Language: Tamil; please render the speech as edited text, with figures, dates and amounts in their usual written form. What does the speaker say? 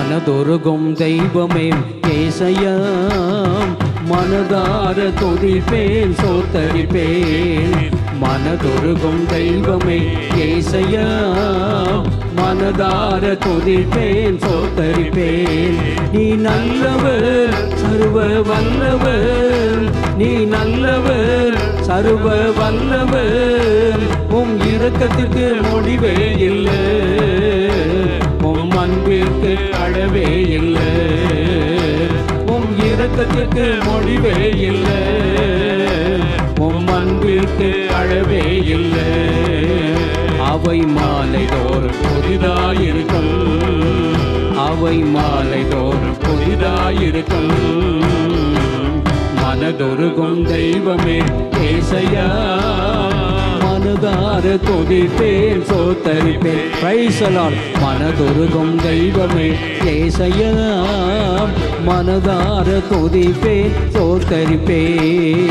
மனதொருகும் தெய்வமே ஏசையா மனதார துதிப்பேன் சோத்தரிப்பேன் மனதொருகும் தெய்வமே ஏசையா மனதார துதிப்பேன் சோத்தரிப்பேன் நீ நல்லவர் சர்வ வல்லவர் நீ நல்லவர் சர்வ வல்லவர் உம் இரக்கத்திற்கு முடிவே இல்லை உம் அன்பிற்கு அளவே இல்லை உம் இரக்கத்திற்கு முடிவே இல்லை உம் அன்பிற்கு அளவே இல்லை அவை மாலை தோறும் புதிதாயிருக்கும் அவை மாலை தோறும் புதிதாயிருக்கும் மனதொருகும் தெய்வமே ஏசையா மனதார துதிப்பேன் சோத்தரிப்பேன் பிரைஸ் தி லார்ட் மனதொருகும் தெய்வமே ஏசையா மனதார துதிப்பேன் சோத்தரிப்பேன்